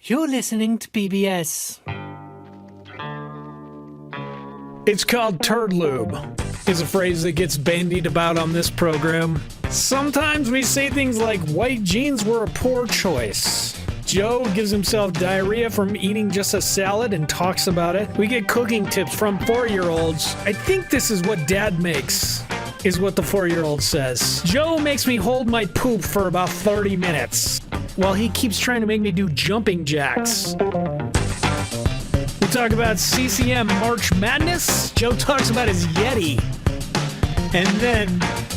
You're listening to PBS. It's called turd lube. Is a phrase that gets bandied about on this program. Sometimes we say things like white jeans were a poor choice. Joe gives himself diarrhea from eating just a salad and talks about it. We get cooking tips from 4-year-olds. I think this is what dad makes, is what the 4-year-old says. Joe makes me hold my poop for about 30 minutes while he keeps trying to make me do jumping jacks. We talk about CCM March Madness. Joe talks about his Yeti. And then,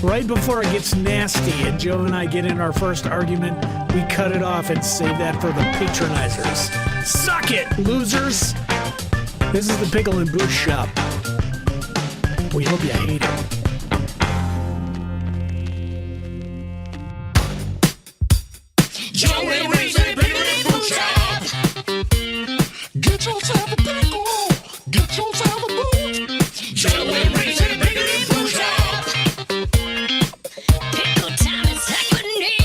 right before it gets nasty and Joe and I get in our first argument, we cut it off and save that for the patronizers. Suck it, losers! This is the Pickle and Booze Shop. We hope you hate it. Joe and Ray's a Pickle and Booze Shop. Get yourself a pickle. Get yourself a booze. Joe and Ray's a Pickle and Booze Shop. Pickle time is happening.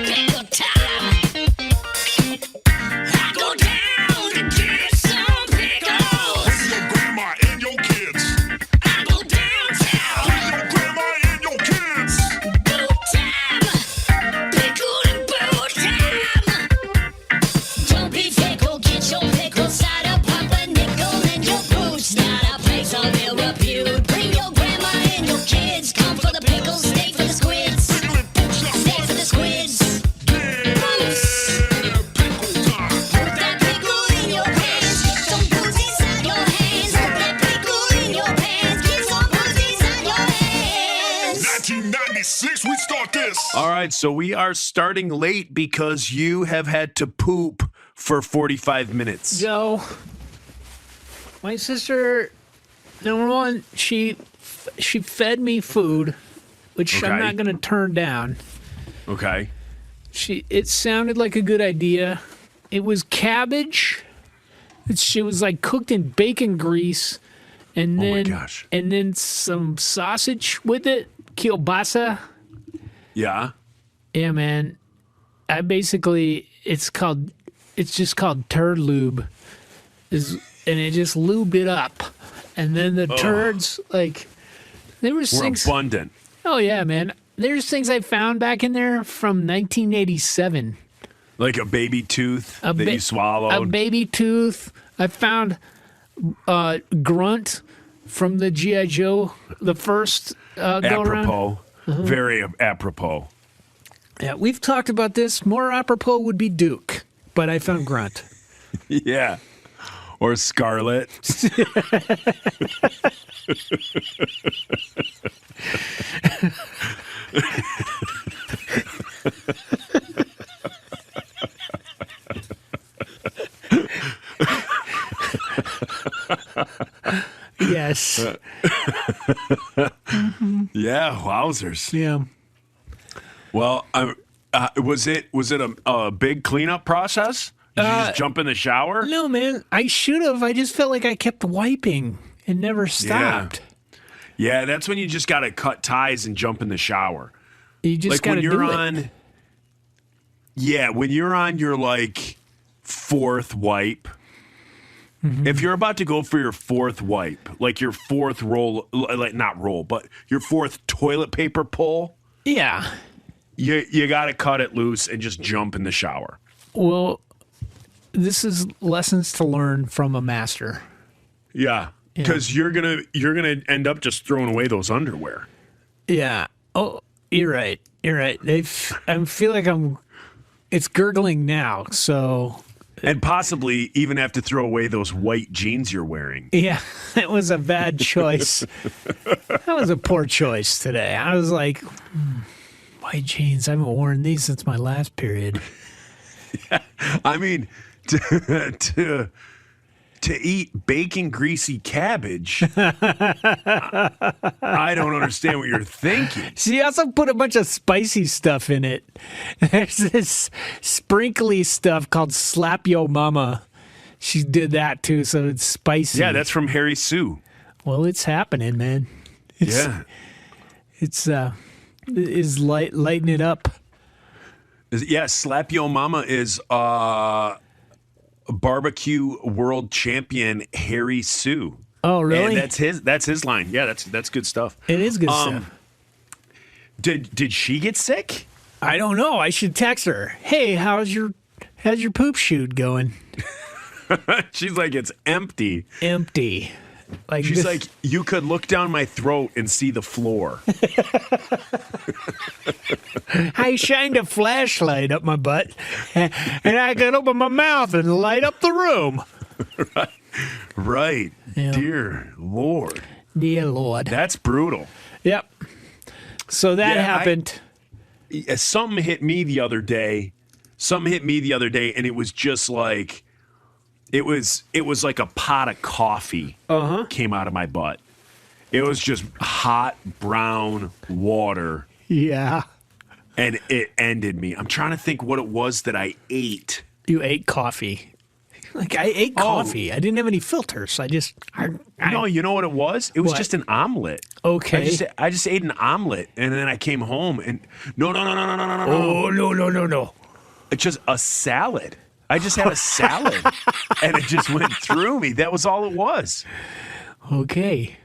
Pickle time. I go down to get some pickles. With your grandma and your kids. I go downtown. With your grandma and your kids. Boo time. Pickle and boo time. Don't be fickle. Get your pickle cider, pop a nickel in your boots. Not a place of ill repute. Bring your grandma and your kids. Come for the pickles, stay for the squids. Stay for the squids. Boots. Put that pickle in your pants. Get some booze inside your hands. Put that pickle in your pants. Get some booze inside your hands. 1996, we start this. All right, so we are starting late because you have had to poop for 45 minutes. Joe, my sister, number one, she fed me food, which I'm Okay. not going to turn down. Okay. It sounded like a good idea. It was cabbage. She was like cooked in bacon grease, and Oh my then gosh. and then some sausage with it, kielbasa. Yeah. Yeah, man. It's just called turd lube, and it just lubed it up, and then the turds there was We're things. abundant. Oh yeah, man. There's things I found back in there from 1987. Like a baby tooth A that ba- you swallowed. A baby tooth. I found Grunt from the G.I. Joe, the first go around. apropos. Very apropos. Yeah, we've talked about this. More apropos would be Duke, but I found Grunt. Yeah. Or Scarlet. Yes. Yeah, wowzers. Yeah. Well, was it a big cleanup process? Did you just jump in the shower? No, man. I should have. I just felt like I kept wiping and never stopped. Yeah, that's when you just got to cut ties and jump in the shower. You just Like got to when do you're it. on. Yeah, when you're on your like fourth wipe. If you're about to go for your fourth wipe, like your fourth roll, like not roll, but your fourth toilet paper pull, Yeah. you got to cut it loose and just jump in the shower. Well, this is lessons to learn from a master. Yeah, because you're gonna end up just throwing away those underwear. Yeah. Oh, you're right. You're right. I feel like it's gurgling now. So, And possibly even have to throw away those white jeans you're wearing. yeah, it was a bad choice. That was a poor choice today. I was like, white jeans. I haven't worn these since my last period. I mean, to eat bacon greasy cabbage, I don't understand what you're thinking. She also put a bunch of spicy stuff in it. There's this sprinkly stuff called Slap Yo Mama. She did that too, so it's spicy. Yeah, that's from Harry Sue. Well, it's happening, man. Yeah. It's lighten it up. Yeah, Slap Yo Mama is barbecue world champion Harry Sue. Oh, really? And that's his line. Yeah, that's good stuff. It is good stuff. Did she get sick? I don't know. I should text her. Hey, how's your poop shoot going? She's like, it's empty. Empty. Like She's like, you could look down my throat and see the floor. I shined a flashlight up my butt, and I could open my mouth and light up the room. Right. Yeah. Dear Lord. Dear Lord. That's brutal. Yep. So that Yeah, happened. Something hit me the other day. And it was just like it was like a pot of coffee came out of my butt. It was just hot brown water. Yeah. And it ended me. I'm trying to think what it was that I ate. You ate coffee. Like, I ate coffee. I didn't have any filters. I just... No, you know what it was? It was What? just an omelet. Okay. I just ate an omelet, and then I came home, and no. Oh, no. It's just a salad. I just had a salad, and it just went through me. That was all it was. Okay.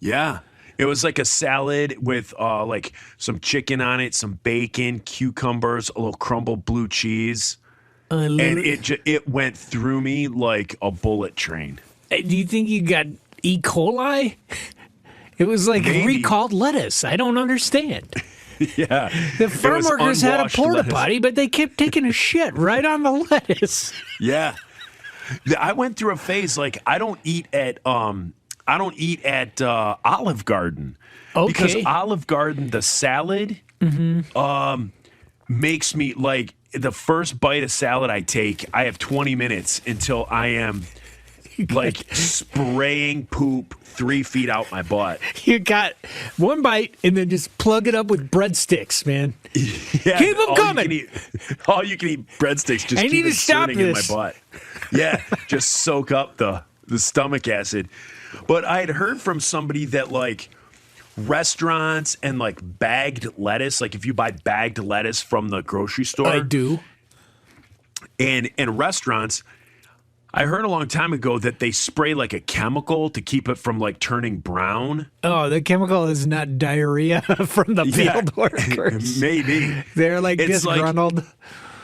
Yeah. It was like a salad with like some chicken on it, some bacon, cucumbers, a little crumbled blue cheese. And it went through me like a bullet train. Do you think you got E. coli? It was like Maybe. recalled lettuce. I don't understand. Yeah. The farm was workers had a unwashed porta lettuce. potty, but they kept taking a shit right on the lettuce. Yeah. I went through a phase like I don't eat at Olive Garden. Okay. Because Olive Garden, the salad makes me like the first bite of salad I take, I have 20 minutes until I am like spraying poop 3 feet out my butt. You got one bite and then just plug it up with breadsticks, man. Yeah, Keep 'em coming. All you can eat breadsticks. Just I keep need to stop inserting in my this. butt. Yeah, just soak up the stomach acid. But I had heard from somebody that like restaurants and like bagged lettuce, like if you buy bagged lettuce from the grocery store, I do. and restaurants, I heard a long time ago that they spray like a chemical to keep it from like turning brown. Oh, the chemical is not diarrhea from the field workers. Maybe. They're like It's like- disgruntled.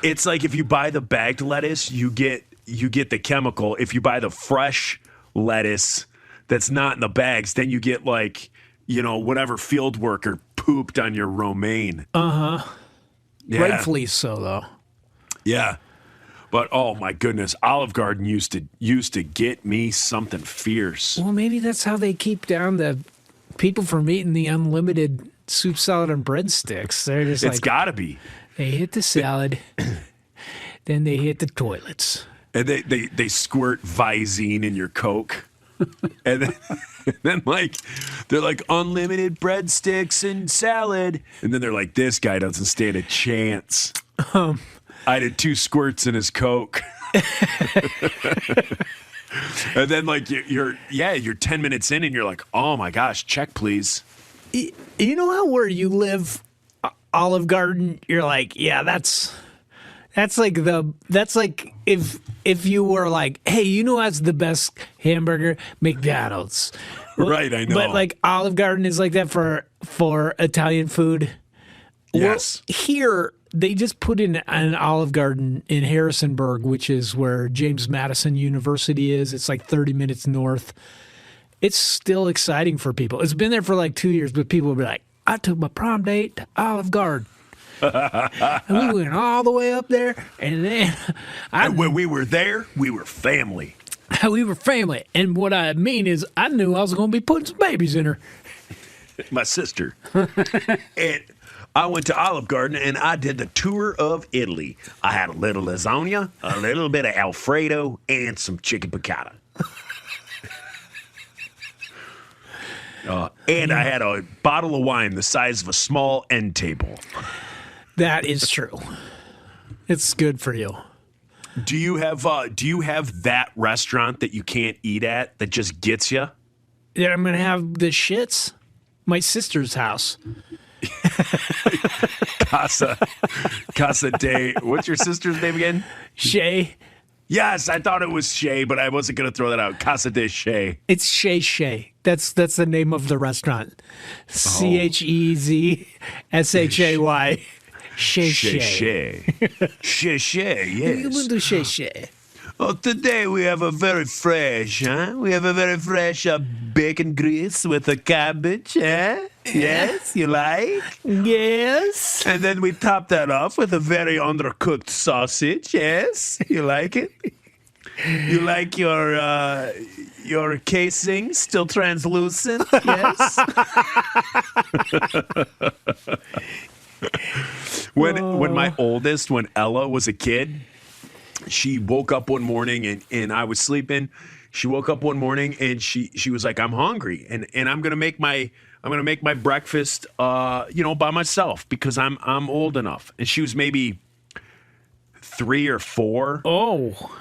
It's like if you buy the bagged lettuce, you get the chemical. If you buy the fresh lettuce that's not in the bags, then you get like, you know, whatever field worker pooped on your romaine. Yeah. Rightfully so, though. Yeah. But oh my goodness, Olive Garden used to get me something fierce. Well, maybe that's how they keep down the people from eating the unlimited soup, salad, and breadsticks. They're just It's like, got to be. they hit the salad, then they hit the toilets. And they squirt Visine in your Coke. And then like they're like unlimited breadsticks and salad. And then they're like, this guy doesn't stand a chance. I did 2 squirts in his Coke. And then like you're 10 minutes in and you're like, oh my gosh, check please. You know how where you live, Olive Garden, you're like, yeah, that's like if you were like, hey, you know what's the best hamburger? McDonald's. Right, I know. But like Olive Garden is like that for Italian food. Yes. Well, here they just put in an Olive Garden in Harrisonburg, which is where James Madison University is. It's like 30 minutes north. It's still exciting for people. It's been there for like 2 years, but people will be like, I took my prom date to Olive Garden. And we went all the way up there, and then And when we were there, we were family. we were family. And what I mean is, I knew I was going to be putting some babies in her. My sister. And I went to Olive Garden and I did the tour of Italy. I had a little lasagna, a little bit of Alfredo, and some chicken piccata. And I had a bottle of wine the size of a small end table. That is true. It's good for you. Do you have that restaurant that you can't eat at that just gets you? Yeah, I'm going to have the shits. My sister's house. Casa de. What's your sister's name again? Shay. Yes, I thought it was Shay, but I wasn't going to throw that out. Casa de Shay. It's Chez. That's the name of the restaurant. CHEZSHAY. Chez. Shay. Shay, You will yes. do Chez. Oh, today we have a very fresh, huh? We have a very fresh bacon grease with a cabbage, huh? Yes, you like? Yes. And then we top that off with a very undercooked sausage, yes? You like it? You like your casing still translucent, yes? When my oldest, when Ella was a kid, she woke up one morning and I was sleeping. She woke up one morning and she was like, I'm hungry and I'm gonna make my breakfast by myself because I'm old enough. And she was maybe 3 or 4. Oh.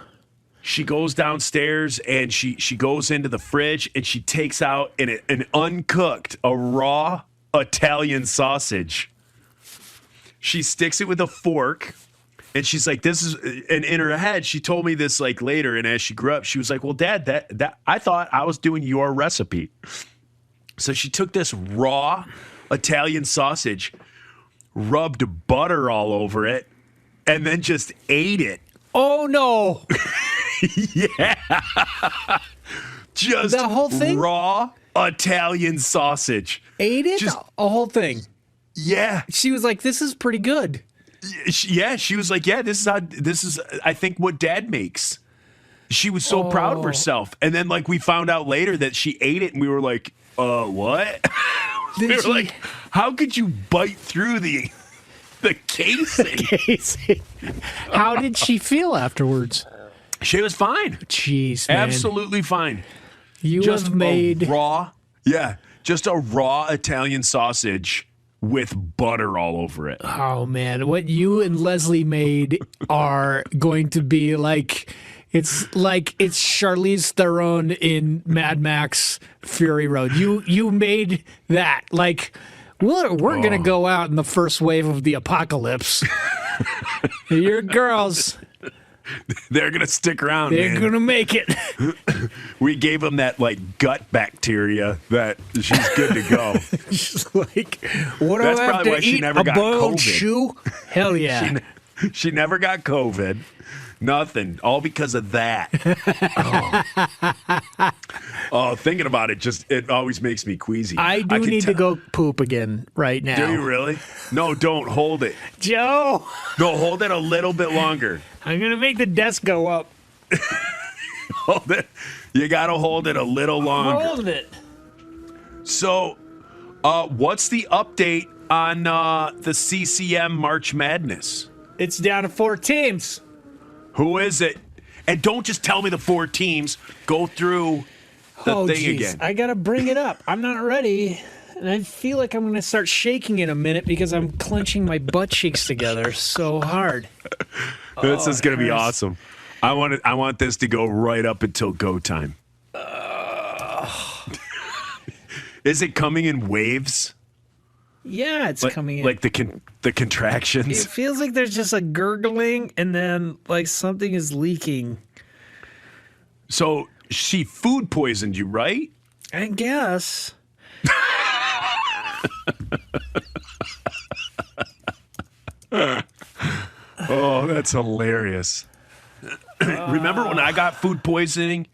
She goes downstairs and she goes into the fridge and she takes out an uncooked, a raw Italian sausage. She sticks it with a fork. And she's like, this is, and in her head, she told me this like later. And as she grew up, she was like, well, Dad, that I thought I was doing your recipe. So she took this raw Italian sausage, rubbed butter all over it, and then just ate it. Oh no. Yeah. Just The whole thing? raw Italian sausage. Ate it? Just- A whole thing. Yeah. She was like, this is pretty good. Yeah, she was like, yeah, this is I think what Dad makes. She was so proud of herself. And then like we found out later that she ate it and we were like, what? We Did were she- like, how could you bite through the casing? How did she feel afterwards? She was fine. Jeez, man. Absolutely fine. You Just have made just a raw Italian sausage with butter all over it. Oh man, what you and Leslie made are going to be like it's Charlize Theron in Mad Max Fury Road. You made that. Like we're gonna go out in the first wave of the apocalypse. Your girls, They're gonna stick around, they're man. gonna make it. We gave them that like gut bacteria that she's good to go. Just like, what do That's I have probably to why she eat? never A got boiled COVID. shoe? Hell yeah. She never got COVID. Nothing. All because of that. Oh, thinking about it, it always makes me queasy. I do can need to tell- go poop again right now. Do you really? No, don't hold it. Joe, No, hold it a little bit longer. I'm gonna make the desk go up. Hold it. You gotta hold it a little longer. Hold it. So, what's the update on the CCM March Madness? It's down to 4 teams. Who is it? And don't just tell me the 4 teams. Go through the thing geez. again. I gotta bring it up. I'm not ready. And I feel like I'm gonna start shaking in a minute because I'm clenching my butt cheeks together so hard. This is going to be hurts. awesome. I want this to go right up until go time. Is it coming in waves? Yeah, it's coming in. Like the contractions. It feels like there's just a gurgling and then like something is leaking. So she food poisoned you, right? I guess. Oh, that's hilarious. Remember when I got food poisoning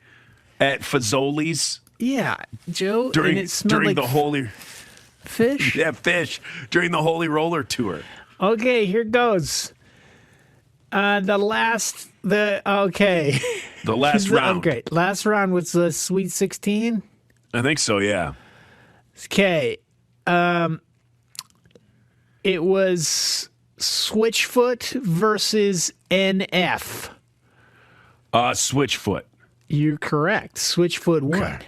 at Fazoli's Yeah, Joe. during and it smelled during like the holy fish. fish during the Holy Roller tour? Okay, here goes. Okay. The last round. Okay, last round was the Sweet 16. I think so, yeah. Okay. It was Switchfoot versus NF. Switchfoot. You're correct. Switchfoot won.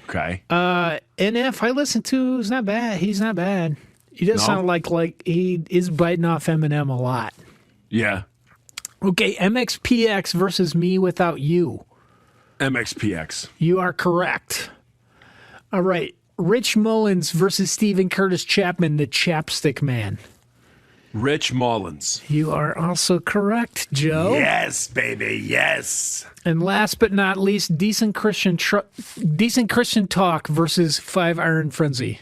Okay. NF I listened to is not bad. He's not bad. He does No? sound like he is biting off Eminem a lot. Yeah. Okay, MXPX versus Me Without You. MXPX. You are correct. All right. Rich Mullins versus Stephen Curtis Chapman, the Chapstick Man. Rich Mullins. You are also correct, Joe. Yes, baby. Yes. And last but not least, Decent Christian Talk versus 5 Iron Frenzy.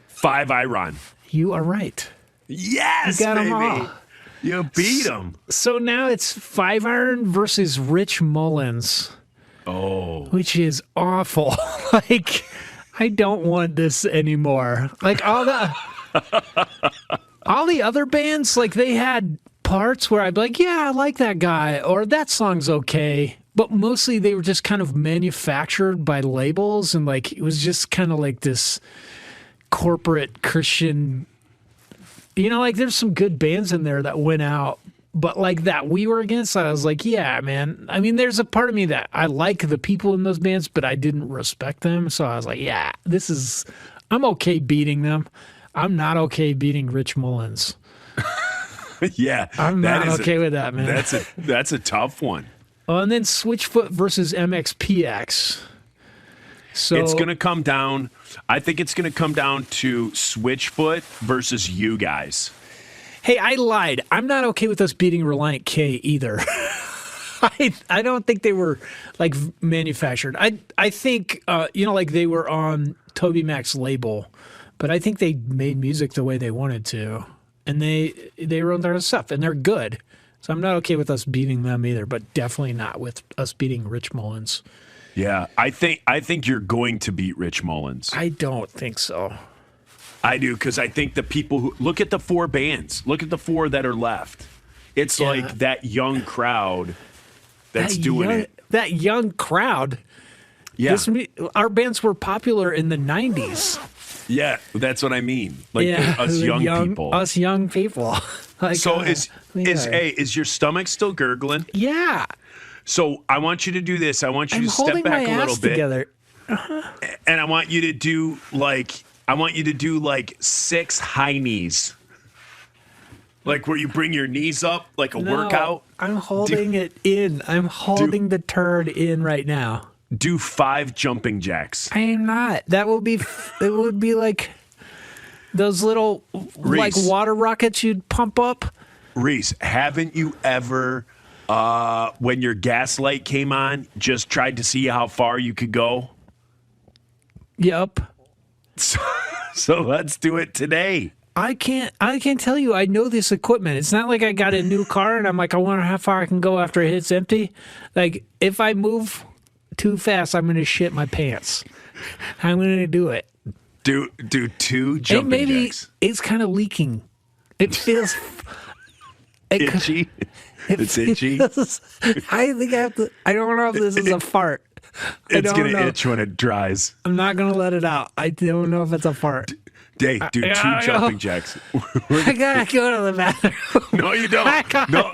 5 Iron. You are right. Yes, You got 'em baby. all. You beat him. So now it's 5 Iron versus Rich Mullins. Oh. Which is awful. Like, I don't want this anymore. Like, all the other bands, like, they had parts where I'd be like, yeah, I like that guy, or that song's okay. But mostly they were just kind of manufactured by labels, and, like, it was just kind of like this corporate Christian, you know, like, there's some good bands in there that went out. But like that we were against, I was like, yeah, man. I mean, there's a part of me that I like the people in those bands, but I didn't respect them. So I was like, yeah, I'm okay beating them. I'm not okay beating Rich Mullins. Yeah. I'm not okay with that, man. That's a tough one. Oh, and then Switchfoot versus MXPX. So It's going to come down. I think it's going to come down to Switchfoot versus you guys. Hey, I lied. I'm not okay with us beating Reliant K either. I don't think they were like manufactured. I think like they were on Toby Mac's label, but I think they made music the way they wanted to, and they wrote their own stuff, and they're good. So I'm not okay with us beating them either, but definitely not with us beating Rich Mullins. Yeah, I think you're going to beat Rich Mullins. I don't think so. I do, because I think the people who look at the 4 bands, look at the 4 that are left. It's like that young crowd that's doing it. That young crowd. Yeah, Our bands were popular in the 90s. yeah, that's what I mean. Like us young people. Us young people. Like, So is your stomach still gurgling? Yeah. So I want you to do this. I want you I'm to step holding back my a little ass bit, together. and I want you to do like 6 high knees, like where you bring your knees up like a workout. I'm holding it in. I'm holding the turd in right now. Do 5 jumping jacks. I am not. That will be. It would be like those little like Reese. water rockets you'd pump up. Reese, haven't you ever, when your gas light came on, just tried to see how far you could go? Yep. So let's do it today. I can't tell you. I know this equipment. It's not like I got a new car and I'm like, I wonder how far I can go after it hits empty. Like, if I move too fast, I'm going to shit my pants. I'm going to do it. Do 2 And jumping maybe jacks. it's kind of leaking. It feels Itchy. It's itchy. I think I have to. I don't know if this is a fart. It's don't gonna know. itch when it dries. I'm not going to let it out. I don't know if it's a fart. Dave, do 2 I- jumping jacks. I gotta go to the bathroom. No, you don't. No,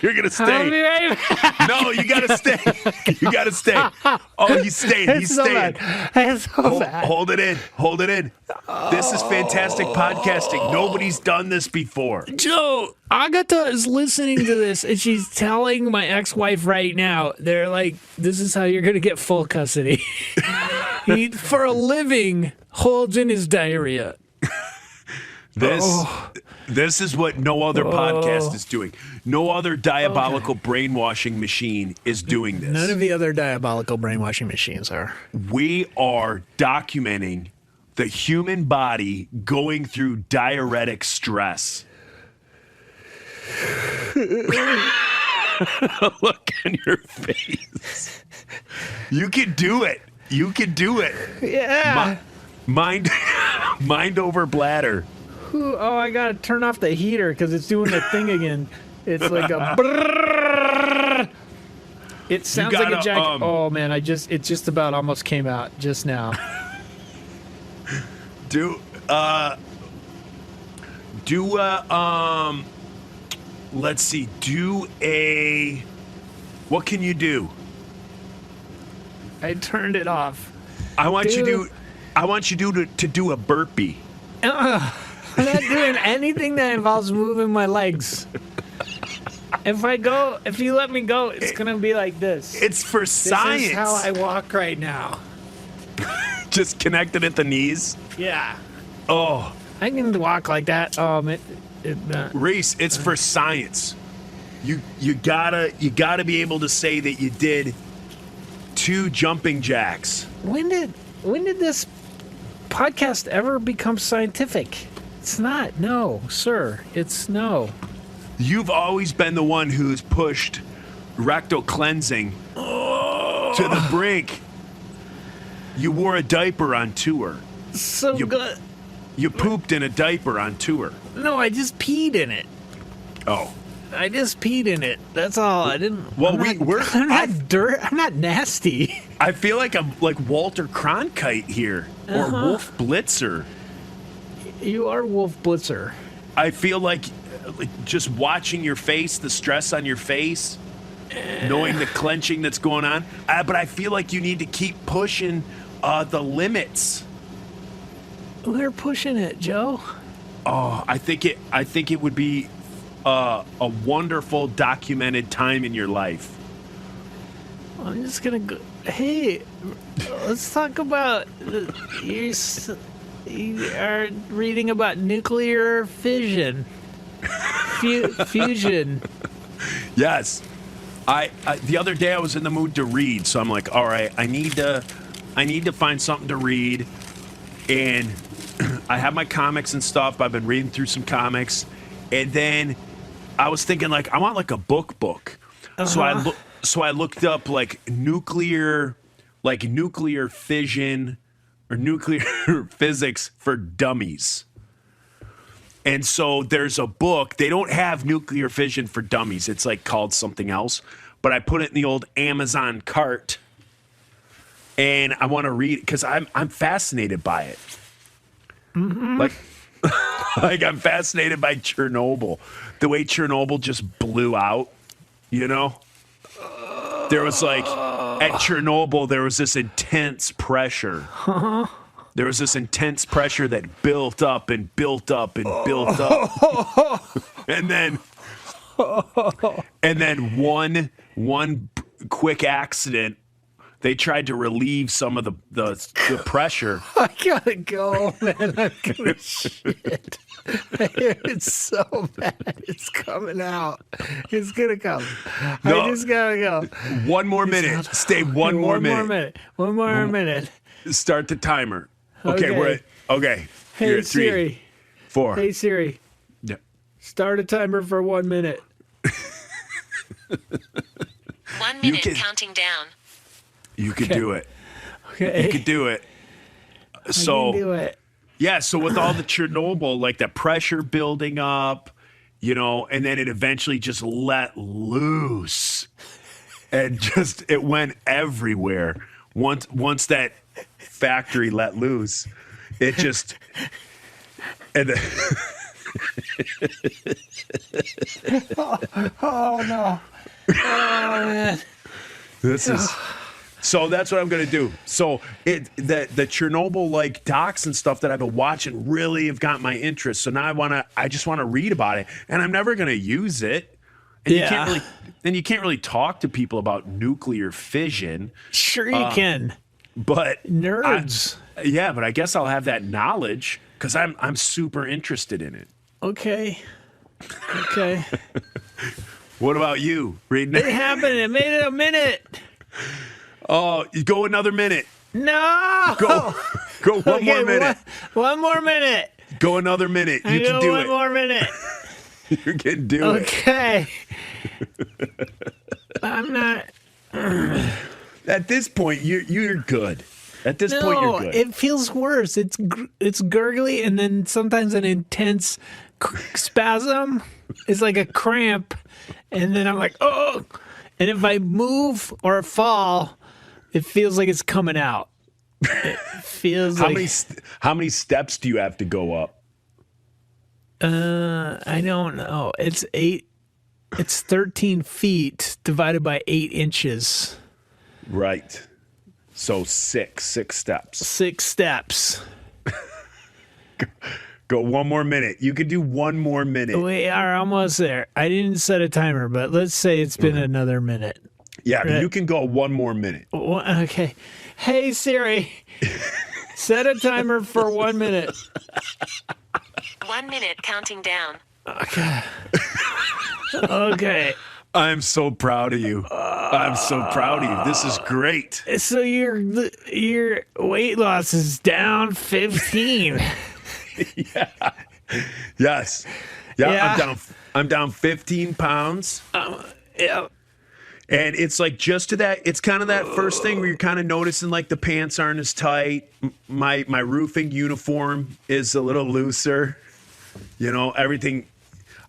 you're gonna I'll stay. be right back. No, you gotta stay. You gotta stay. Oh, he's staying. He's It's so staying. bad. It's so bad. Hold it in. Hold it in. This is fantastic podcasting. Nobody's done this before. Joe, Agatha is listening to this, and she's telling my ex-wife right now. They're like, "This is how you're gonna get full custody." He, for a living, holds in his diarrhea. This is what no other podcast is doing. No other diabolical brainwashing machine is doing this. None of the other diabolical brainwashing machines are. We are documenting the human body going through diuretic stress. Look on your face. You can do it. You can do it. Yeah. Mind over bladder. Oh, I gotta turn off the heater because it's doing the thing again. It's like a. Brrrr. It sounds like a gotta, jack. Oh man, it just about almost came out just now. Let's see. What can you do? I turned it off. I want you to do a burpee. I'm not doing anything that involves moving my legs. If you let me go, it's gonna be like this. It's for This science. is how I walk right now. Just connected at the knees. Yeah. Oh, I can walk like that. Reese, it's for science. You gotta be able to say that you did 2 jumping jacks. When did this podcast ever become scientific? It's not. No, sir. It's no. You've always been the one who's pushed rectal cleansing to the brink. You wore a diaper on tour. So good. You pooped in a diaper on tour. No, I just peed in it. Oh. I just peed in it. That's all. I didn't. Well, I'm not dirt. I'm not nasty. I feel like I'm like Walter Cronkite here or Wolf Blitzer. You are Wolf Blitzer. I feel like just watching your face, the stress on your face, knowing the clenching that's going on. But I feel like you need to keep pushing the limits. We're pushing it, Joe. Oh, I think it would be a wonderful documented time in your life. I'm just gonna go. Hey, let's talk about you are reading about nuclear fission, fusion. Yes, I the other day I was in the mood to read, so I'm like, all right, I need to find something to read, and I have my comics and stuff. I've been reading through some comics, and then I was thinking like I want like a book. So I looked up like nuclear fission or nuclear physics for dummies. And so there's a book. They don't have nuclear fission for dummies. It's like called something else. But I put it in the old Amazon cart, and I want to read it because I'm fascinated by it. Mm-hmm. Like I'm fascinated by Chernobyl, the way Chernobyl just blew out. You know, there was like at Chernobyl there was this intense pressure. There was this intense pressure that built up and built up and built up. and then one quick accident, they tried to relieve some of the pressure. I gotta go, man. I'm gonna shit. It's so bad. It's coming out. It's gonna come. No. I just gotta go. One more minute. Stay one more minute. One more minute. Start the timer. Okay, Okay. okay. Hey, You're at 3, Siri. 4. Hey, Siri. Yeah. Start a timer for 1 minute. 1 minute counting down. You could do it. Okay. You could do it. I So can do it. yeah, so with all the Chernobyl, like the pressure building up, you know, and then it eventually just let loose. And just it went everywhere. Once that factory let loose, it just and Oh no. Oh man. this is so that's what I'm gonna do. So the Chernobyl like docs and stuff that I've been watching really have got my interest. So now I just wanna read about it, and I'm never gonna use it. And you can't really talk to people about nuclear fission. Sure you can. But Nerds. But I guess I'll have that knowledge because I'm super interested in it. Okay. What about you? Reading It it? happened. It made it a minute. Oh, you go another minute. No. Go one more minute. One more minute. Go another minute. You can do one it. more minute. You can do it. Okay. I'm not. At this point, you're good. At this point, No, you're good. it feels worse. It's gurgly, and then sometimes an intense spasm. It's like a cramp, and then I'm like, oh. And if I move or fall, it feels like it's coming out. It feels how like how many steps do you have to go up? I don't know. It's 13 feet divided by 8 inches. Right. So six steps. 6 steps. Go one more minute. You could do one more minute. We are almost there. I didn't set a timer, but let's say it's been another minute. Yeah, Right. you can go one more minute. Okay. Hey, Siri. Set a timer for 1 minute. 1 minute counting down. Okay. I'm so proud of you. I'm so proud of you. This is great. So your weight loss is down 15. Yes. Yeah. I'm down 15 pounds. Yeah. And it's like just to that, it's kind of that first thing where you're kind of noticing like the pants aren't as tight. My roofing uniform is a little looser. You know, everything,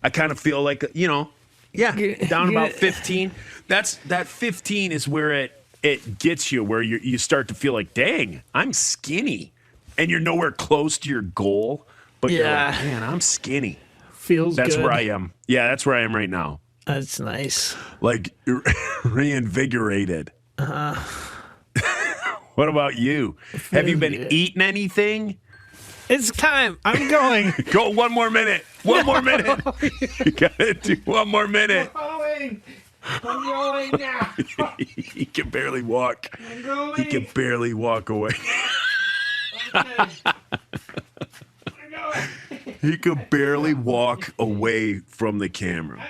I kind of feel like, you know, down about 15. That 15 is where it gets you, where you start to feel like, dang, I'm skinny. And you're nowhere close to your goal, but you're like, man, I'm skinny. Feels That's good. where I am. Yeah, that's where I am right now. That's nice. Like reinvigorated. What about you? Have you been eating anything? It's time. I'm going. Go 1 more minute. 1 more minute. You gotta do 1 more minute. I'm going now. He can barely walk. He can barely walk away. He could barely walk away from the camera.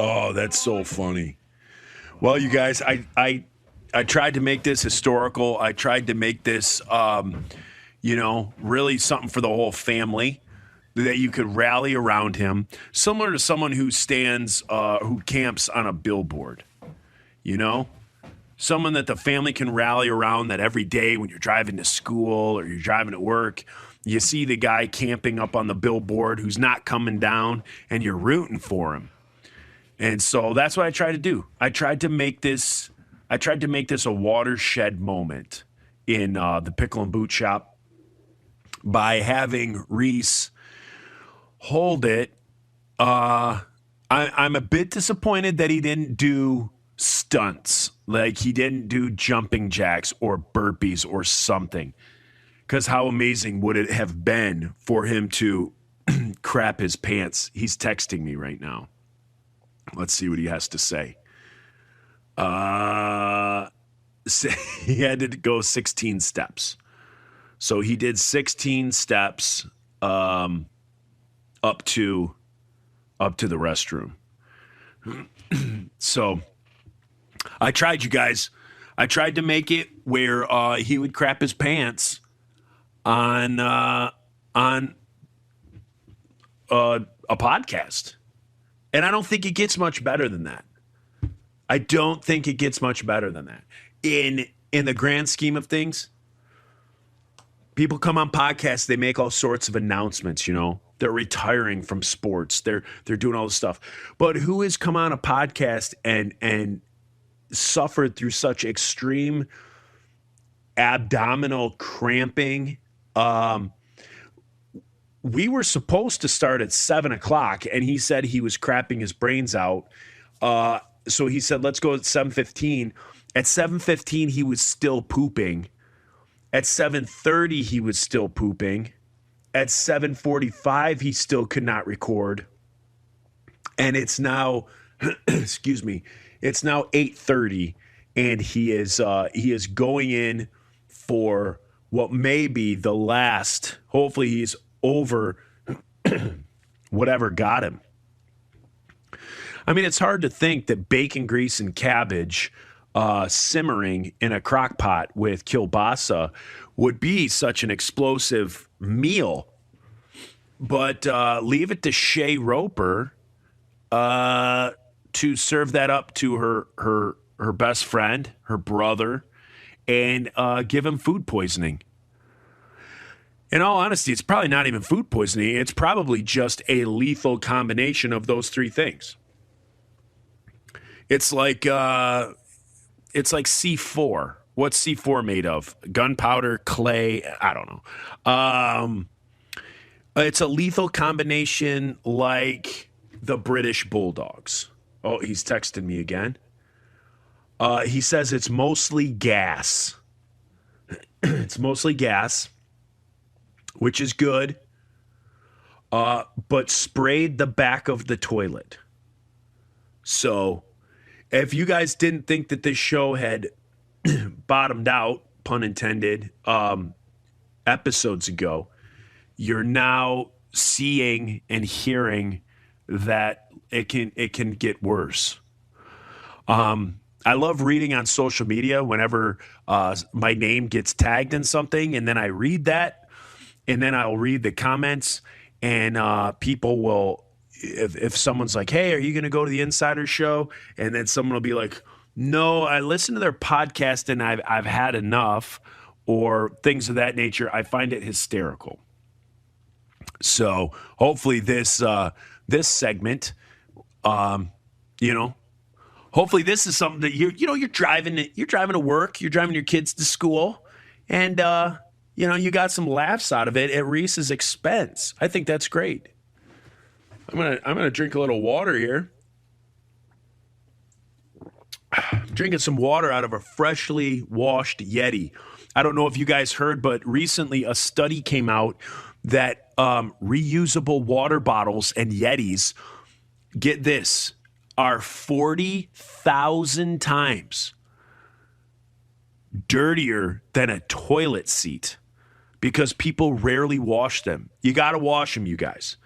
Oh, that's so funny. Well, you guys, I tried to make this historical. I tried to make this, really something for the whole family, that you could rally around him, similar to someone who who camps on a billboard, someone that the family can rally around, that every day when you're driving to school or you're driving to work, you see the guy camping up on the billboard who's not coming down and you're rooting for him. And so that's what I tried to do. I tried to make this a watershed moment in the Pickle and Boot Shop by having Reese hold it. I'm a bit disappointed that he didn't do stunts, like he didn't do jumping jacks or burpees or something. Because how amazing would it have been for him to crap his pants? He's texting me right now. Let's see what he has to say. He had to go 16 steps. So he did 16 steps up to the restroom. So I tried, you guys. I tried to make it where he would crap his pants on a podcast. And I don't think it gets much better than that. I don't think it gets much better than that. In the grand scheme of things, people come on podcasts, they make all sorts of announcements, They're retiring from sports. They're doing all this stuff. But who has come on a podcast and suffered through such extreme abdominal cramping? We were supposed to start at 7:00, and he said he was crapping his brains out. So he said, let's go at 7:15. At 7:15, he was still pooping. At 7:30, he was still pooping. At 7:45, he still could not record. And it's now, excuse me, it's now 8:30, and he is going in for what may be the last. Hopefully, he's over whatever got him. I mean, it's hard to think that bacon grease and cabbage simmering in a crock pot with kielbasa would be such an explosive meal. But leave it to Shay Roper to serve that up to her best friend, her brother, and give him food poisoning. In all honesty, it's probably not even food poisoning. It's probably just a lethal combination of those three things. It's like C4. What's C4 made of? Gunpowder, clay? I don't know. It's a lethal combination like the British Bulldogs. Oh, he's texting me again. He says it's mostly gas. It's mostly gas, which is good, but sprayed the back of the toilet. So if you guys didn't think that this show had bottomed out, pun intended, episodes ago, you're now seeing and hearing that it can get worse. I love reading on social media whenever my name gets tagged in something, and then I read that, and then I'll read the comments, and people will, if someone's like, hey, are you going to go to the Insider Show? And then someone will be like, no, I listen to their podcast and I've had enough, or things of that nature. I find it hysterical. So hopefully this segment, hopefully this is something that you're driving to work, you're driving your kids to school, and you got some laughs out of it at Reese's expense. I think that's great. I'm gonna drink a little water here. Drinking some water out of a freshly washed Yeti. I don't know if you guys heard, but recently a study came out that reusable water bottles and Yetis, get this, are 40,000 times dirtier than a toilet seat because people rarely wash them. You got to wash them, you guys.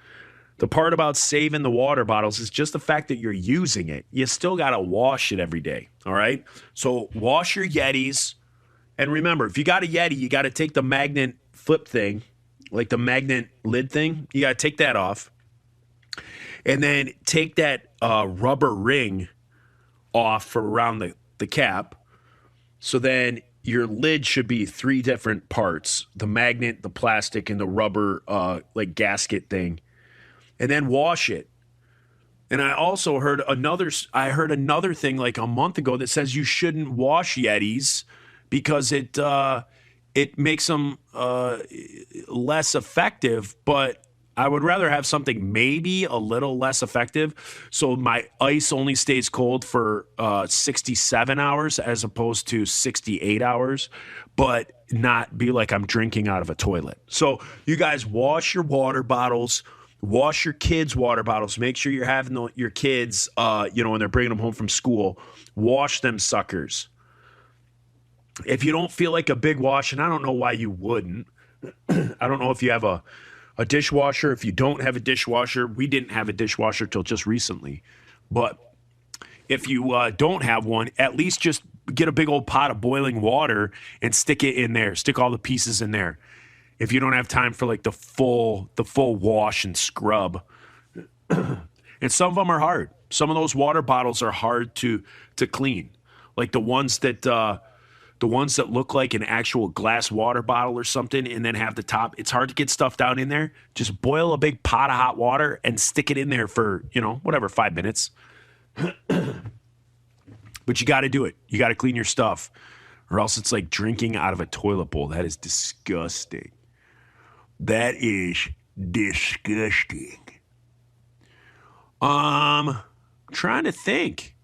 The part about saving the water bottles is just the fact that you're using it. You still got to wash it every day, all right? So wash your Yetis. And remember, if you got a Yeti, you got to take the magnet flip thing, like the magnet lid thing. You got to take that off. And then take that rubber ring off for around the cap. So then your lid should be 3 different parts: the magnet, the plastic, and the rubber like gasket thing. And then wash it. And I also heard another thing like a month ago that says you shouldn't wash Yetis because it makes them less effective. But I would rather have something maybe a little less effective, so my ice only stays cold for 67 hours as opposed to 68 hours, but not be like I'm drinking out of a toilet. So you guys wash your water bottles. Wash your kids' water bottles. Make sure you're having your kids, when they're bringing them home from school, wash them suckers. If you don't feel like a big wash, and I don't know why you wouldn't. I don't know if you have a dishwasher. If you don't have a dishwasher, we didn't have a dishwasher till just recently. But if you don't have one, at least just get a big old pot of boiling water and stick it in there. Stick all the pieces in there. If you don't have time for like the full wash and scrub. And some of them are hard. Some of those water bottles are hard to clean. Like the ones that look like an actual glass water bottle or something and then have the top. It's hard to get stuff down in there. Just boil a big pot of hot water and stick it in there for, 5 minutes. But you got to do it. You got to clean your stuff, or else it's like drinking out of a toilet bowl. That is disgusting. That is disgusting. Trying to think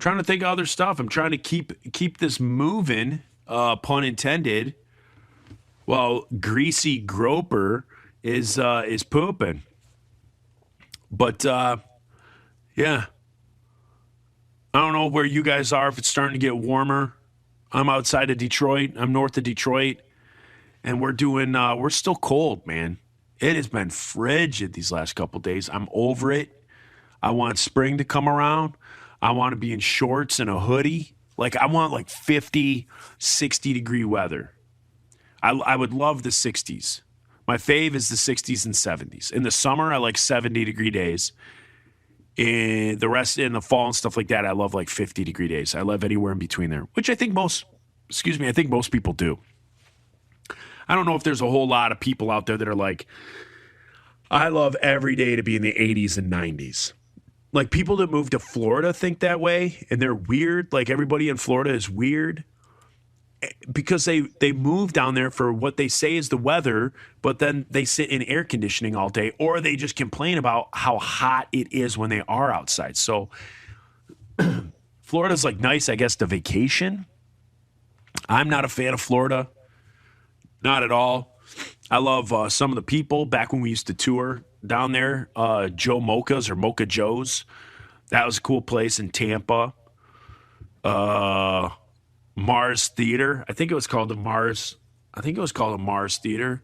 of other stuff. I'm trying to keep this moving, pun intended. Well, Greasy Groper is pooping. But yeah. I don't know where you guys are, if it's starting to get warmer. I'm outside of Detroit. I'm north of Detroit. And we're still cold, man. It has been frigid these last couple days. I'm over it. I want spring to come around. I want to be in shorts and a hoodie. Like, I want like 50, 60 degree weather. I would love the 60s. My fave is the 60s and 70s. In the summer, I like 70 degree days. In the rest, in the fall and stuff like that, I love like 50 degree days. I love anywhere in between there, which I think most people do. I don't know if there's a whole lot of people out there that are like, I love every day to be in the 80s and 90s. Like, people that move to Florida think that way, and they're weird. Like, everybody in Florida is weird because they move down there for what they say is the weather, but then they sit in air conditioning all day, or they just complain about how hot it is when they are outside. So Florida's like nice, I guess, to vacation. I'm not a fan of Florida. Not at all. I love some of the people back when we used to tour down there. Joe Mocha's or Mocha Joe's. That was a cool place in Tampa. Mars Theater. I think it was called the Mars. I think it was called the Mars Theater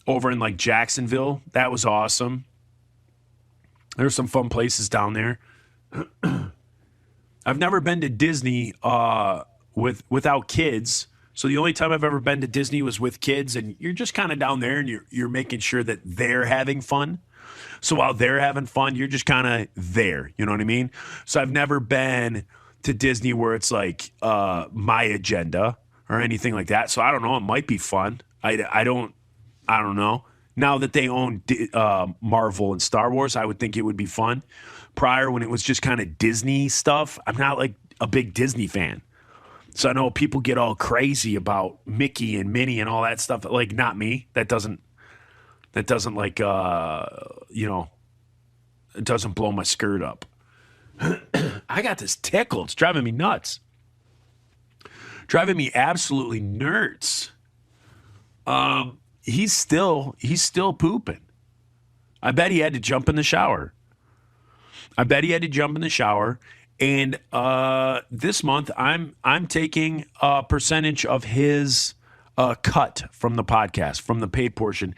over in like Jacksonville. That was awesome. There's some fun places down there. I've never been to Disney without kids. So the only time I've ever been to Disney was with kids, and you're just kind of down there and you're making sure that they're having fun. So while they're having fun, you're just kind of there. You know what I mean? So I've never been to Disney where it's like my agenda or anything like that. So I don't know. It might be fun. I don't know. Now that they own Marvel and Star Wars, I would think it would be fun. Prior, when it was just kind of Disney stuff, I'm not like a big Disney fan. So I know people get all crazy about Mickey and Minnie and all that stuff. Like, not me. That doesn't like, it doesn't blow my skirt up. I got this tickle. It's driving me nuts. Driving me absolutely nuts. He's still pooping. I bet he had to jump in the shower. And this month, I'm taking a percentage of his cut from the podcast, from the paid portion,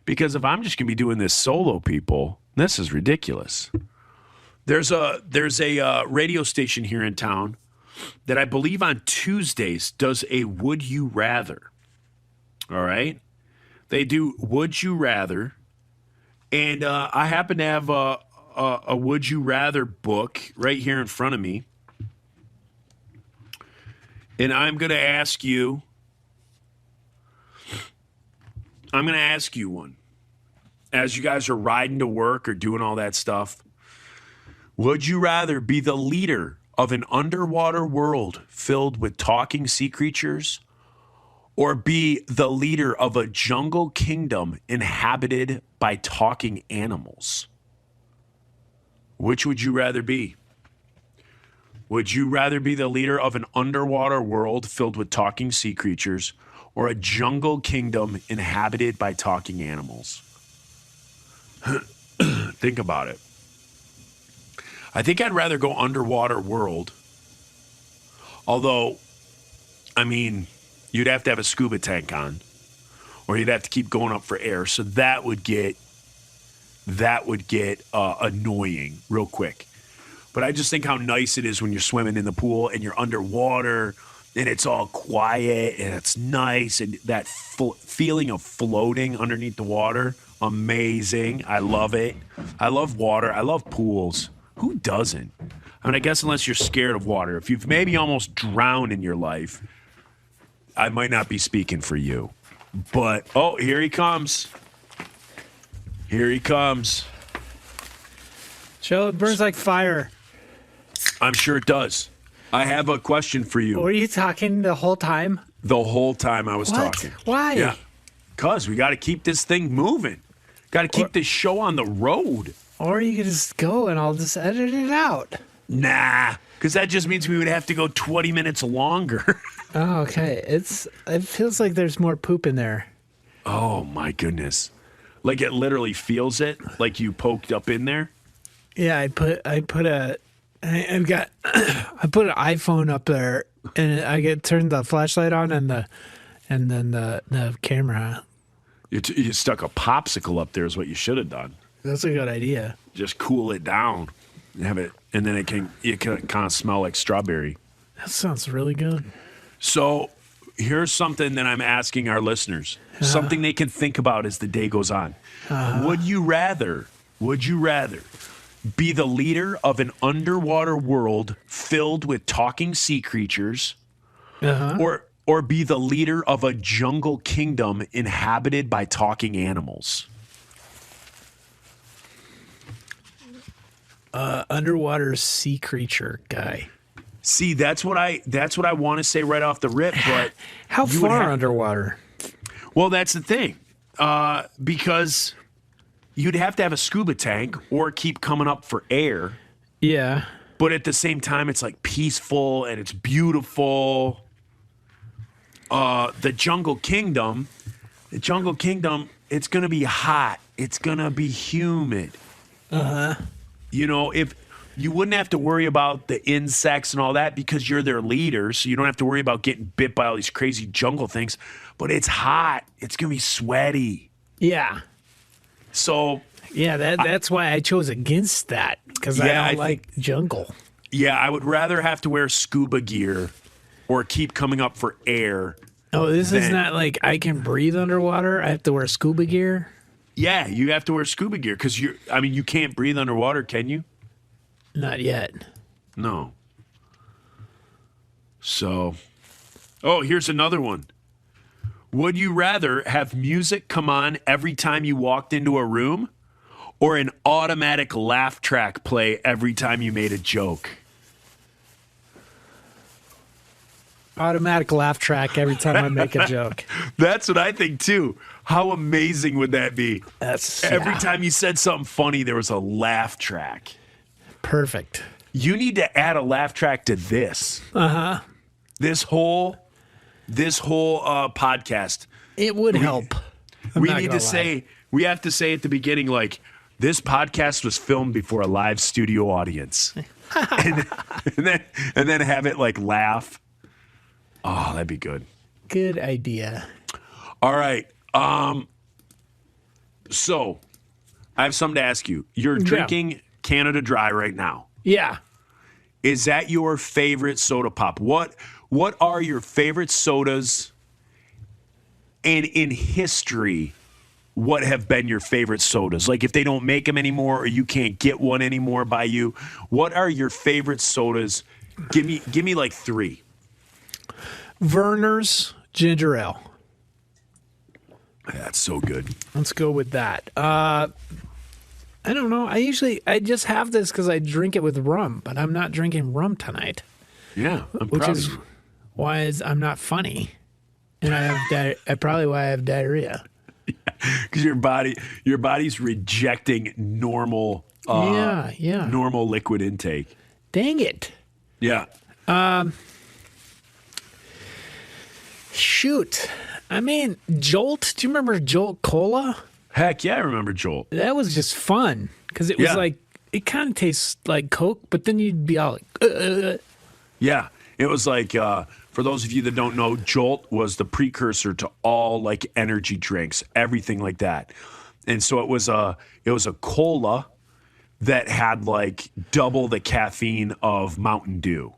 because if I'm just gonna be doing this solo, people, this is ridiculous. There's a radio station here in town that I believe on Tuesdays does a Would You Rather. All right, they do Would You Rather, and I happen to have a Would You Rather book right here in front of me. And I'm going to ask you one. As you guys are riding to work or doing all that stuff, would you rather be the leader of an underwater world filled with talking sea creatures, or be the leader of a jungle kingdom inhabited by talking animals? Which would you rather be? Would you rather be the leader of an underwater world filled with talking sea creatures, or a jungle kingdom inhabited by talking animals? Think about it. I think I'd rather go underwater world. Although, I mean, you'd have to have a scuba tank on, or you'd have to keep going up for air. So that would get annoying real quick. But I just think how nice it is when you're swimming in the pool and you're underwater and it's all quiet and it's nice, and that feeling of floating underneath the water, amazing. I love it. I love water. I love pools. Who doesn't? I mean, I guess unless you're scared of water. If you've maybe almost drowned in your life, I might not be speaking for you. But, oh, here he comes. Here he comes. Joe, it burns like fire. I'm sure it does. I have a question for you. Were you talking the whole time? The whole time I was talking. Why? Yeah. Because we got to keep this thing moving. Got to keep this show on the road. Or you could just go and I'll just edit it out. Nah, because that just means we would have to go 20 minutes longer. Oh, okay. It feels like there's more poop in there. Oh, my goodness. Like it literally feels it, like you poked up in there. Yeah, I put an iPhone up there, and I turned the flashlight on and then the camera. You stuck a popsicle up there is what you should have done. That's a good idea. Just cool it down and have it, and then it can kind of smell like strawberry. That sounds really good. So here's something that I'm asking our listeners, something they can think about as the day goes on. Would you rather be the leader of an underwater world filled with talking sea creatures, or be the leader of a jungle kingdom inhabited by talking animals? Underwater sea creature guy. See, that's what I want to say right off the rip. But How far underwater? Well, that's the thing, because you'd have to have a scuba tank or keep coming up for air. Yeah. But at the same time, it's like peaceful and it's beautiful. The Jungle Kingdom, it's going to be hot. It's going to be humid. You know, if you wouldn't have to worry about the insects and all that because you're their leader, so you don't have to worry about getting bit by all these crazy jungle things. But it's hot. It's going to be sweaty. Yeah. So, Yeah, that's why I chose against that, because Yeah, I I don't like jungle. yeah, I would rather have to wear scuba gear or keep coming up for air. Oh, this is Then- not like I can breathe underwater. I have to wear scuba gear. Yeah, you have to wear scuba gear because you can't breathe underwater, can you? Not yet. No. So, here's another one. Would you rather have music come on every time you walked into a room or an automatic laugh track play every time you made a joke? Automatic laugh track every time I make a joke. That's what I think too. How amazing would that be? That's Every yeah, time you said something funny, there was a laugh track. perfect. You need to add a laugh track to this. This whole podcast. It would help. I'm We not need gonna to lie. say, we have to say at the beginning, like, this podcast was filmed before a live studio audience. and then have it like laugh. Oh, that'd be good. Good idea. All right. So I have something to ask you. You're drinking Canada Dry right now. Yeah. Is that your favorite soda pop? What are your favorite sodas? And in history, what have been your favorite sodas? Like if they don't make them anymore or you can't get one anymore by you, what are your favorite sodas? Give me like 3. Werner's ginger ale. That's so good. Let's go with that. I don't know. I just have this because I drink it with rum, but I'm not drinking rum tonight, Yeah, I'm which proud is of you. why I'm not funny, and I have probably why I have diarrhea. Because your body's rejecting normal normal liquid intake. Dang it! Yeah. Shoot. I mean, Jolt. Do you remember Jolt Cola? Heck yeah, I remember Joel. That was just fun because it was Yeah. like it kind of tastes like Coke, but then you'd be all like, Yeah. It was like for those of you that don't know, Jolt was the precursor to all like energy drinks, everything like that. And so it was a cola that had like double the caffeine of Mountain Dew.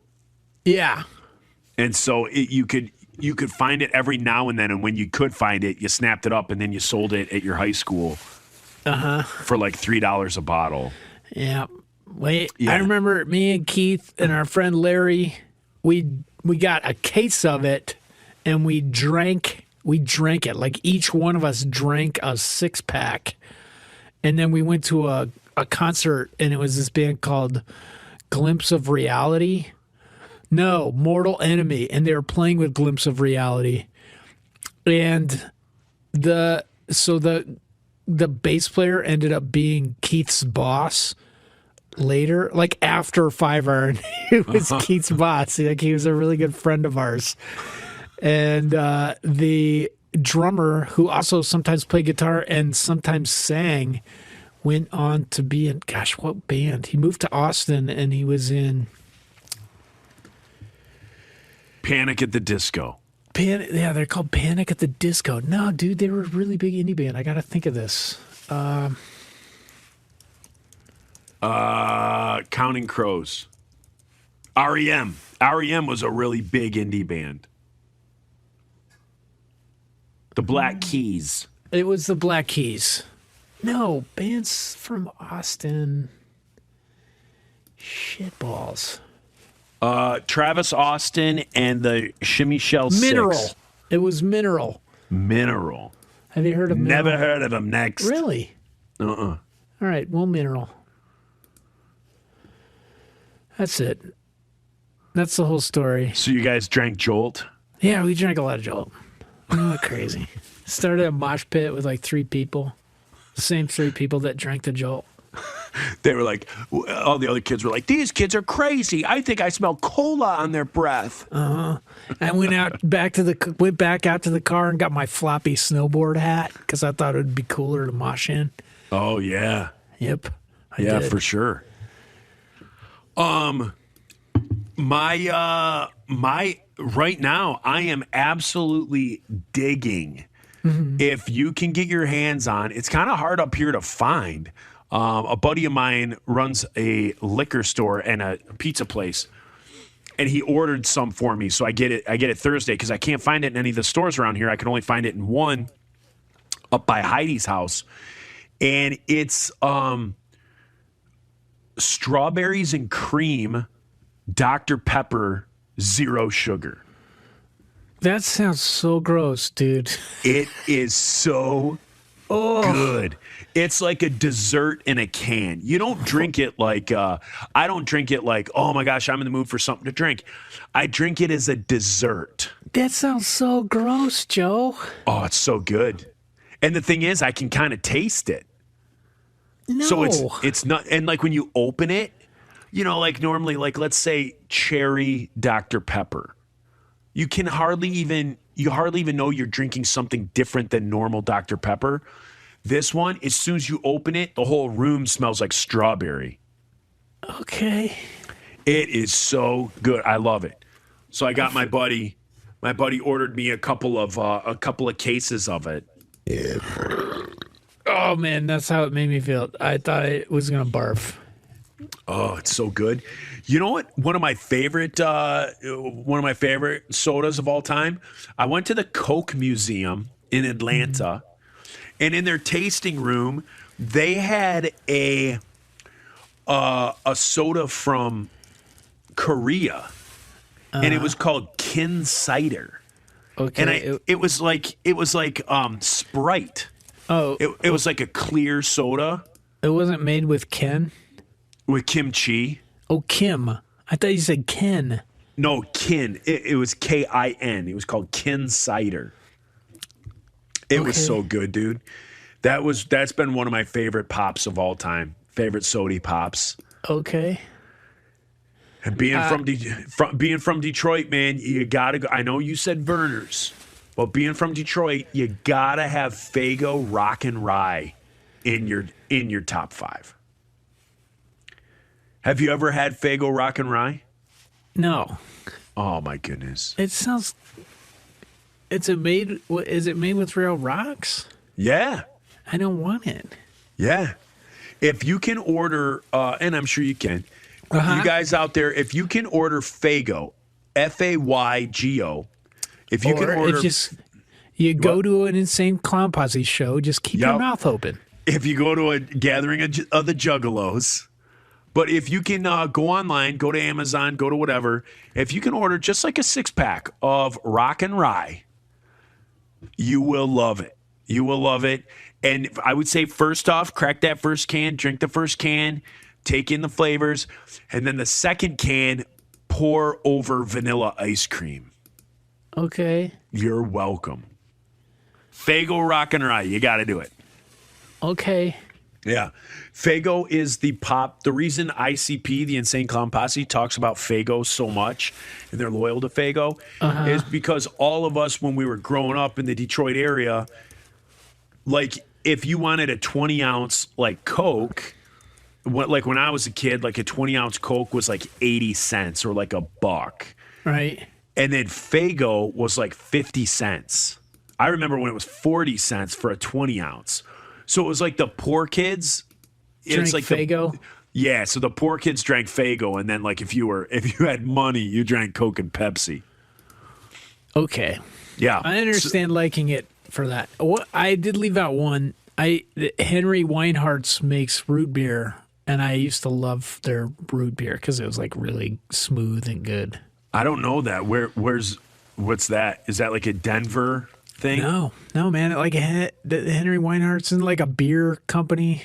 yeah. And so you could find it every now and then, and when you could find it, you snapped it up and then you sold it at your high school for like $3 a bottle. Yeah. Wait, Yeah. I remember me and Keith and our friend Larry, we got a case of it and we drank it. Like each one of us drank a 6-pack. And then we went to a concert and it was this band called Glimpse of Reality. No, Mortal Enemy. And they were playing with Glimpse of Reality. And the bass player ended up being Keith's boss later, like after 5 Iron. It was Keith's boss. Like he was a really good friend of ours. And the drummer, who also sometimes played guitar and sometimes sang, went on to be in, gosh, what band? He moved to Austin and he was in Panic at the Disco. yeah, they're called Panic at the Disco. No, dude, they were a really big indie band. I got to think of this. Counting Crows. REM. REM was a really big indie band. The Black Keys. It was the Black Keys. No, bands from Austin. Shitballs. Travis Austin and the Shimmy Shell Mineral. Six. It was Mineral. Mineral. Have you heard of Mineral? Never heard of them. Next. Really? Uh-uh. All right, well, Mineral. That's it. That's the whole story. So you guys drank Jolt? Yeah, we drank a lot of Jolt. We went crazy. Started a mosh pit with like 3 people. Same 3 people that drank the Jolt. They were like, all the other kids were like, these kids are crazy. I think I smell cola on their breath. I went back out to the car and got my floppy snowboard hat because I thought it would be cooler to mosh in. Oh, yeah. Yep. I Yeah, did. for sure. My right now, I am absolutely digging. If you can get your hands on, it's kind of hard up here to find. A buddy of mine runs a liquor store and a pizza place, and he ordered some for me. So I get it Thursday because I can't find it in any of the stores around here. I can only find it in one up by Heidi's house, and it's strawberries and cream, Dr. Pepper, 0 sugar. That sounds so gross, dude. It is so good. It's like a dessert in a can. You don't drink it like, I don't drink it like, oh my gosh, I'm in the mood for something to drink. I drink it as a dessert. That sounds so gross, Joe. Oh, it's so good. And the thing is, I can kind of taste it. No. So it's not, and like when you open it, you know, like normally, like let's say cherry Dr. Pepper. You hardly even know you're drinking something different than normal Dr. Pepper. This one, as soon as you open it, the whole room smells like strawberry. Okay. It is so good. I love it. So I got my buddy ordered me a couple of cases of it. Oh man, that's how it made me feel. I thought I was gonna barf. Oh, it's so good. You know what? One of my favorite sodas of all time. I went to the Coke Museum in Atlanta, and in their tasting room, they had a soda from Korea, and it was called Kin Cider. Okay. And it was like Sprite. oh, It was like a clear soda it wasn't made with Ken. with kimchi. Oh, Kim. I thought you said Ken. No, Kin. It was Kin. It was called Kin Cider. It was Okay. so good, dude. That's been one of my favorite pops of all time. Favorite sody pops. Okay. And being from Detroit, man, you gotta go. I know you said Verner's, but being from Detroit, you gotta have Faygo Rock and Rye in your top 5. Have you ever had Faygo Rock and Rye? No. Oh my goodness. It sounds. Is it made with real rocks? Yeah. I don't want it. Yeah. If you can order, and I'm sure you can, you guys out there, if you can order Faygo, Faygo, if you can order, You go to an Insane Clown Posse show, just keep your Yep. mouth open. if you go to a gathering of the Juggalos, but if you can go online, go to Amazon, go to whatever, if you can order just like a 6-pack of Rock and Rye, you will love it. You will love it. And I would say, first off, crack that first can, drink the first can, take in the flavors, and then the second can, pour over vanilla ice cream. Okay. You're welcome. Faygo Rock and Rye, you got to do it. Okay. Yeah. Faygo is the pop. The reason ICP, the Insane Clown Posse, talks about Faygo so much and they're loyal to Faygo is because all of us, when we were growing up in the Detroit area, like if you wanted a 20-ounce like Coke, like when I was a kid, like a 20-ounce Coke was like 80 cents or like $1. Right. And then Faygo was like 50 cents. I remember when it was 40 cents for a 20-ounce. So it was like the poor kids. Drink It's like Faygo. Yeah, so the poor kids drank Faygo, and then like if you had money, you drank Coke and Pepsi. Okay. Yeah, I understand liking it for that. What I did leave out one. Henry Weinhardt's makes root beer, and I used to love their root beer because it was like really smooth and good. I don't know that. What's that? Is that like a Denver thing? No, man. Like Henry Weinhardt's in like a beer company,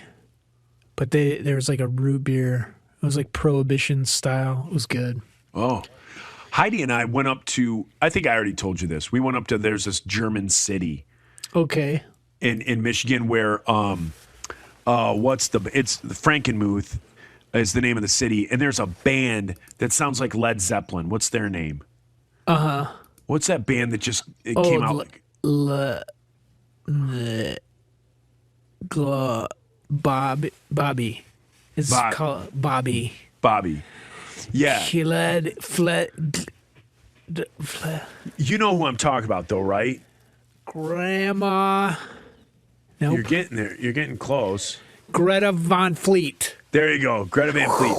but there was like a root beer. It was like Prohibition style. It was good. Oh, Heidi and I went up to. I think I already told you this. We went up to. There's this German city Okay. in Michigan where it's the Frankenmuth is the name of the city, and there's a band that sounds like Led Zeppelin. What's their name? What's that band that just came out? Bobby. It's Bob- called Bobby. Bobby. Yeah. You know who I'm talking about, though, right? Grandma. Nope. You're getting there. You're getting close. Greta Von Fleet. There you go. Greta Van Fleet.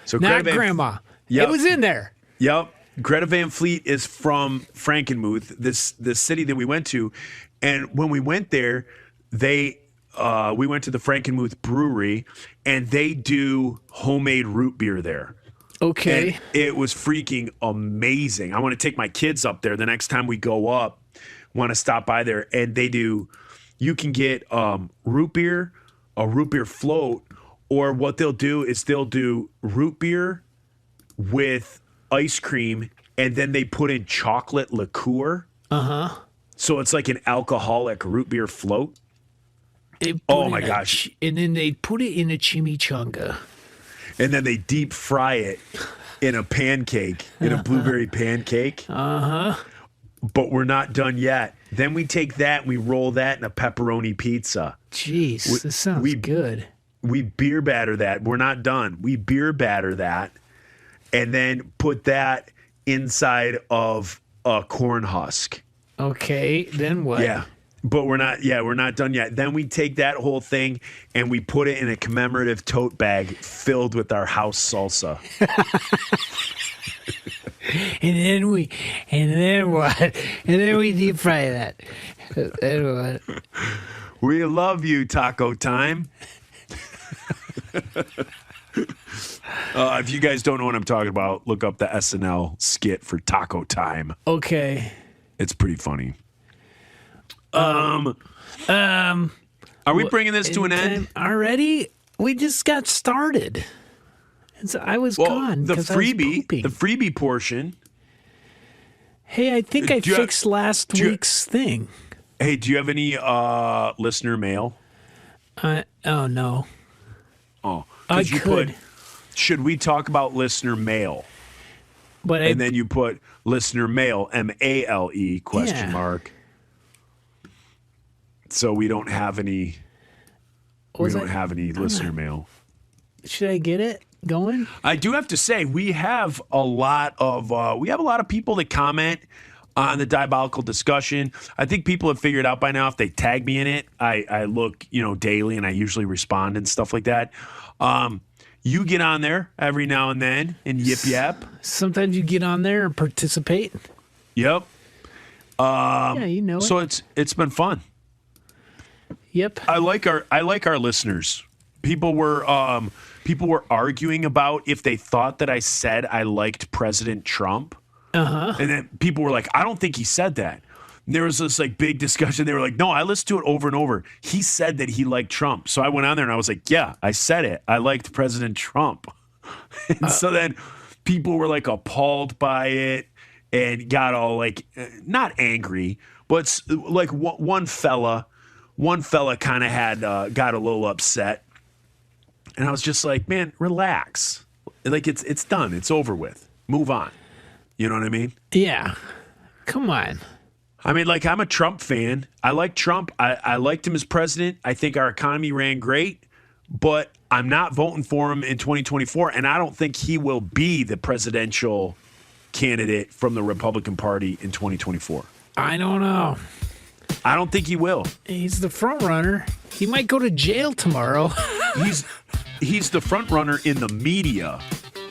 So Not Greta Grandma. Yep. It was in there. Yep. Greta Van Fleet is from Frankenmuth, this city that we went to. And when we went there, we went to the Frankenmuth Brewery, and they do homemade root beer there. Okay. And it was freaking amazing. I want to take my kids up there the next time we go up. Want to stop by there, and they do. You can get root beer, a root beer float, or what they'll do is they'll do root beer with ice cream, and then they put in chocolate liqueur. So it's like an alcoholic root beer float. Oh my gosh! And then they put it in a chimichanga. And then they deep fry it in a pancake, in a blueberry pancake. But we're not done yet. Then we take that and we roll that in a pepperoni pizza. Jeez, this sounds good. We beer batter that. We're not done. We beer batter that and then put that inside of a corn husk. Okay, then what? Yeah. But we're not done yet. Then we take that whole thing and we put it in a commemorative tote bag filled with our house salsa. And then what? And then we deep fry that. Then what? We love you, Taco Time. If you guys don't know what I'm talking about, look up the SNL skit for Taco Time. Okay. It's pretty funny. Are we bringing this to an end already? We just got started. I was gone. The 'cause I was freebie, pooping. the freebie portion. Hey, I think I Do you- fixed last do you- week's thing. Hey, do you have any listener mail? Oh no. Oh, I 'cause you could. should we talk about listener mail? But And then you put listener mail, MALE question Yeah. mark. So we don't have any. We don't have any listener mail. should I get it going? I do have to say we have a lot of people that comment on the diabolical discussion. I think people have figured out by now if they tag me in it, I look daily and I usually respond and stuff like that. You get on there every now and then and yip. Sometimes you get on there and participate. Yep. Yeah, you know it. So it's been fun. Yep. I like our listeners. People were arguing about if they thought that I said I liked President Trump. And then people were like, I don't think he said that. And there was this like big discussion. They were like, no, I listened to it over and over. He said that he liked Trump. So I went on there and I was like, yeah, I said it. I liked President Trump. And so then people were like appalled by it and got all like, not angry, but like one fella kind of had got a little upset. And I was just like, man, relax. Like it's done. It's over with. Move on. You know what I mean? Yeah. Come on. I mean, like, I'm a Trump fan. I like Trump. I liked him as president. I think our economy ran great, but I'm not voting for him in 2024. And I don't think he will be the presidential candidate from the Republican Party in 2024. I don't know. I don't think he will. He's the front runner. He might go to jail tomorrow. He's the front runner in the media.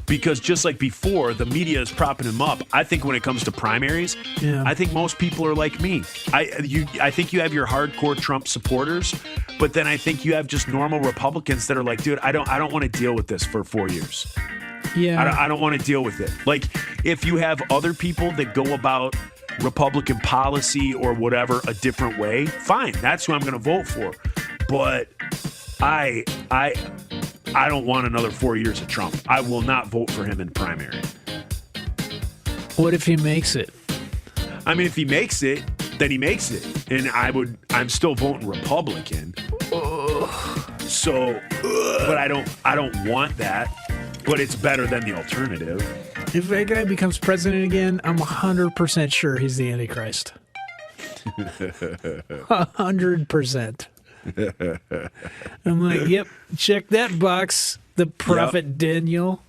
Because just like before, the media is propping him up. I think when it comes to primaries, Yeah. I think most people are like me. I think you have your hardcore Trump supporters, but then I think you have just normal Republicans that are like, dude, I don't want to deal with this for 4 years. Yeah. I don't want to deal with it. Like, if you have other people that go about Republican policy or whatever a different way, fine. That's who I'm going to vote for. But I don't want another 4 years of Trump. I will not vote for him in primary. What if he makes it? I mean, if he makes it, then he makes it. And I'm still voting Republican. So, but I don't want that. But it's better than the alternative. If that guy becomes president again, I'm 100% sure he's the Antichrist. 100%. I'm like, yep, check that box. The prophet Daniel.